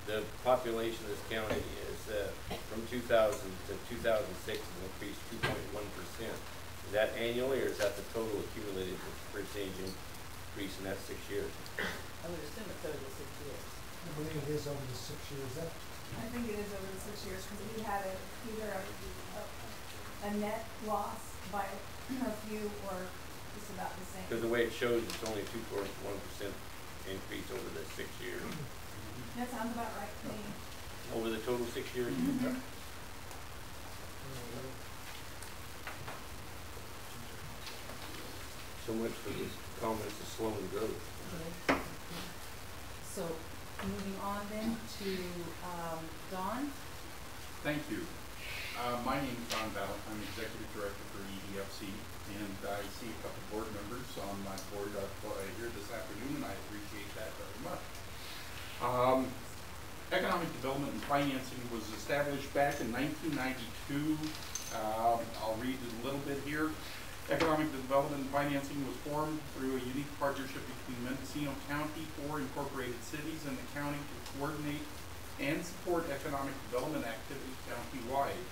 the population of this county is, from 2000 to 2006 has increased 2.1%. Is that annually, or is that the total accumulated percentage increase in that 6 years? I would assume it's over the 6 years. I believe it is over the 6 years. I think it is over the 6 years because we had either a net loss by a few or just about the same. Because the way it shows, it's only 2.1% increase over the 6 years. That sounds about right to me. Over the total 6 years? Mm-hmm. So much for this comments of slowing growth. So moving on then to Don. Thank you. My name is Don Ballot. I'm Executive Director for EDFC, and I see a couple board members on my board here this afternoon, and I appreciate that very much. Economic Development and Financing was established back in 1992. I'll read a little bit here. Economic Development and Financing was formed through a unique partnership between Mendocino County, 4 incorporated cities, and the county to coordinate and support economic development activities countywide.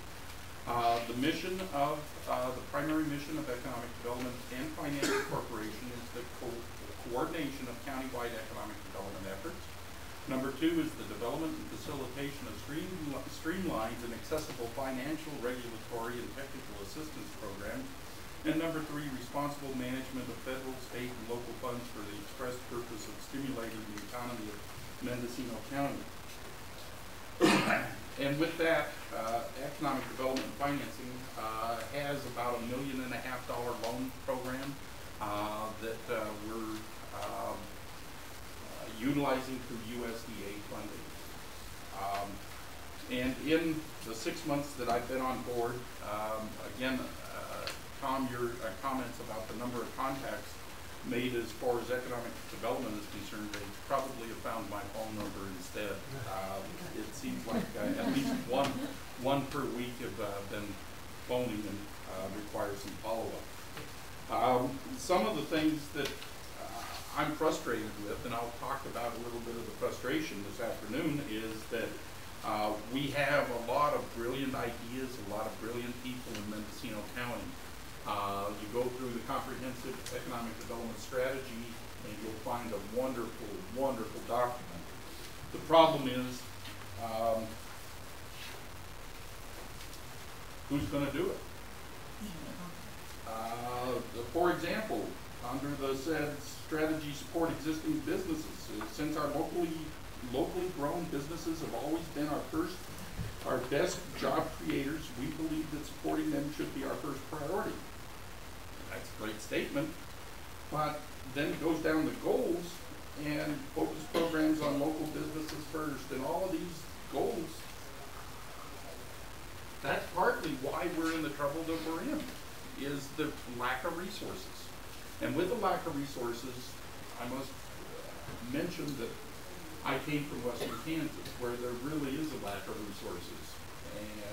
The mission of the primary mission of Economic Development and Financing Corporation is the coordination of countywide economic development efforts. Number 2 is the development and facilitation of streamlined and accessible financial, regulatory, and technical assistance programs. And number 3, responsible management of federal, state, and local funds for the express purpose of stimulating the economy of Mendocino County. And with that, Economic Development and Financing has about $1.5 million loan program that we're utilizing through USDA funding. And in the 6 months that I've been on board, again, Tom, your comments about the number of contacts made as far as economic development is concerned, they probably have found my phone number instead. It seems like at least one per week have been phoning and require some follow-up. Some of the things that I'm frustrated with, and I'll talk about a little bit of the frustration this afternoon, is that we have a lot of brilliant ideas, a lot of brilliant people in Mendocino County. You go through the comprehensive economic development strategy and you'll find a wonderful, wonderful document. The problem is, who's going to do it? For example, under the said strategy support existing businesses, since our locally grown businesses have always been our best job creators, we believe that supporting them should be our first priority. That's a great statement, but then it goes down the goals and focus programs on local businesses first, and all of these goals, that's partly why we're in the trouble that we're in, is the lack of resources. And with the lack of resources, I must mention that I came from western Kansas, where there really is a lack of resources.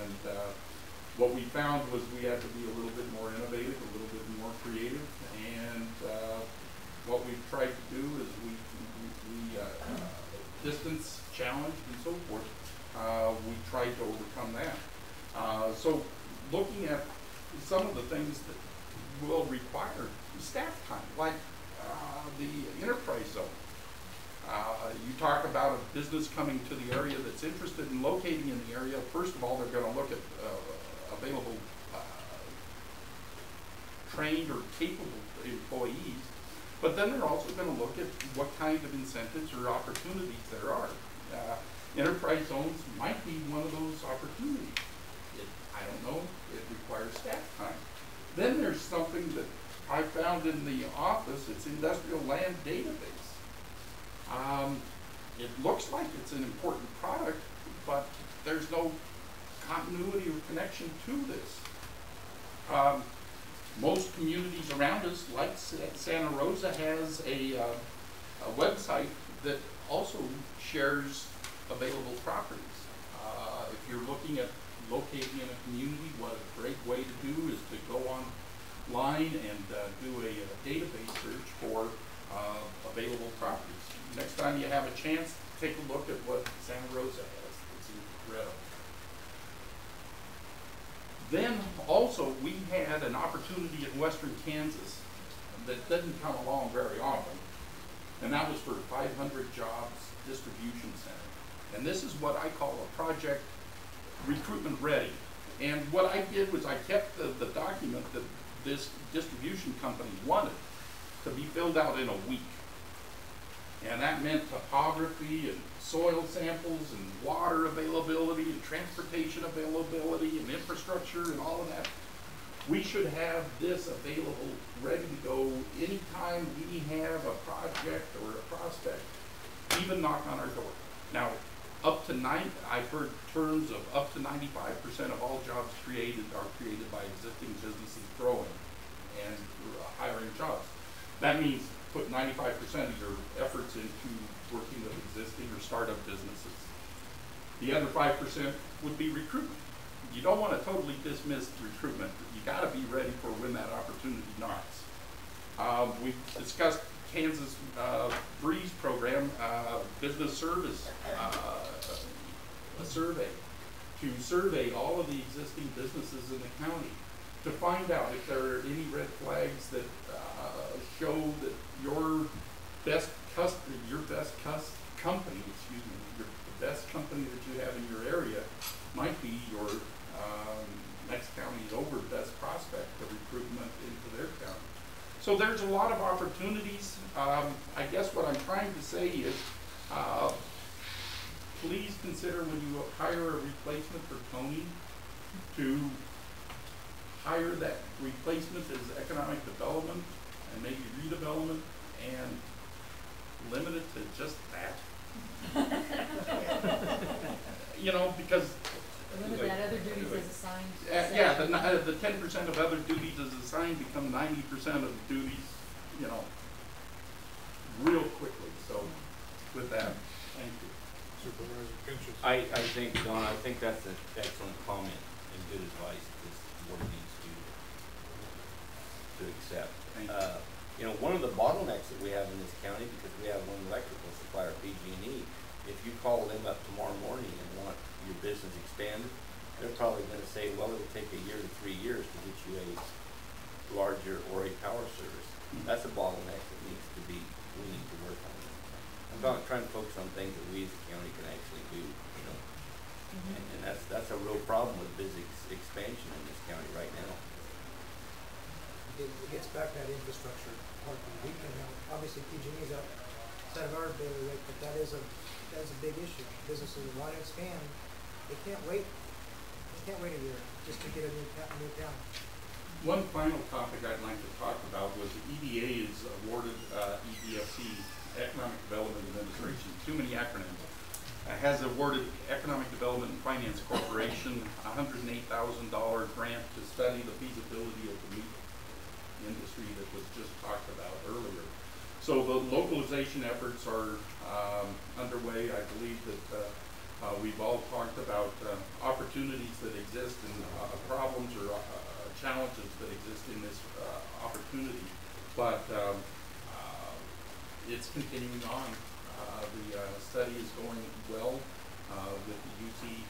And what we found was we had to be a little bit more innovative, a little bit more creative, and what we've tried to do is we distance challenged and so forth, we tried to overcome that. So looking at some of the things that will require staff time, like the enterprise zone. You talk about a business coming to the area that's interested in locating in the area. First of all, they're going to look at available trained or capable employees, but then they're also going to look at what kind of incentives or opportunities there are. Enterprise zones might be one of those opportunities. I don't know, it requires staff time. Then there's something that I found in the office, it's industrial land database. It looks like it's an important product, but there's no continuity or connection to this. Most communities around us, like Santa Rosa, has a website that also shares available properties. If you're looking at locating in a community, what a great way to do is to go online and do a database search for available properties. Next time you have a chance, take a look at what Santa Rosa has. It's incredible. Then also we had an opportunity in western Kansas that doesn't come along very often, and that was for 500 Jobs Distribution Center. And this is what I call a project recruitment ready. And what I did was I kept the document that this distribution company wanted to be filled out in a week. And that meant topography and soil samples and water availability and transportation availability and infrastructure and all of that. We should have this available, ready to go anytime we have a project or a prospect even knock on our door. Now, I've heard terms of up to 95% of all jobs created are created by existing businesses growing and hiring jobs. That means put 95% of your efforts into working with existing or startup businesses. The other 5% would be recruitment. You don't want to totally dismiss recruitment. You got to be ready for when that opportunity knocks. We've discussed Kansas Breeze program, business service, a survey, to survey all of the existing businesses in the county to find out if there are any red flags that show that your best company, the best company that you have in your area might be your next county over best prospect for recruitment into their county. So there's a lot of opportunities. I guess what I'm trying to say is, please consider when you hire a replacement for Tony to hire that replacement as economic development and maybe redevelopment and limit it to just that. You know, because Limit that other duties as assigned. yeah, the 10% of other duties as assigned become 90% of duties, you know, real quickly. So with that, thank you. Supervisor Pinches. I think, Don, I think that's an excellent comment and good advice this board needs to accept. You know, one of the bottlenecks that we have in this county, because we have one electrical supplier, PG&E, if you call them up tomorrow morning and want your business expanded, they're probably going to say, well, it'll take 1 year to 3 years to get you a larger or a power service. That's a bottleneck that we need to work on. I'm trying to focus on things that we as a county can actually do, you know. And that's a real problem with business expansion in this county right now. It gets back to that infrastructure part. We can, obviously PG&E is outside of our bailiwick, but that is a big issue. Businesses that want to expand, they can't wait. They can't wait 1 year just to get a new town. One final topic I'd like to talk about was EDA is awarded EDFC, Economic Development Administration, too many acronyms, has awarded Economic Development and Finance Corporation a $108,000 grant to study the feasibility of the meat industry that was just talked about earlier. So the localization efforts are underway. I believe that we've all talked about opportunities that exist and problems or challenges that exist in this opportunity, but it's continuing on. The study is going well with the UC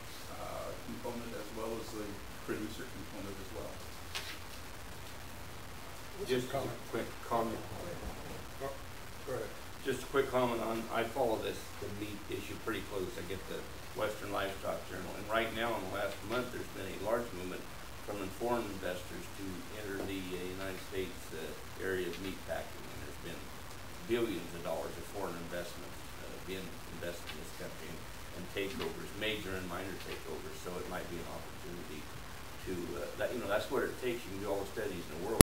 component as well as the producer component as well. Just a quick comment. Go ahead. Just a quick comment on, I follow the meat issue pretty close. I get the Western Livestock Journal, and right now in the last month there's been a large movement from foreign investors to enter the United States area of meat packing, and there's been billions of dollars of foreign investments being invested in this country, and takeovers, major and minor takeovers, so it might be an opportunity to, that's what it takes. You can do all the studies in the world.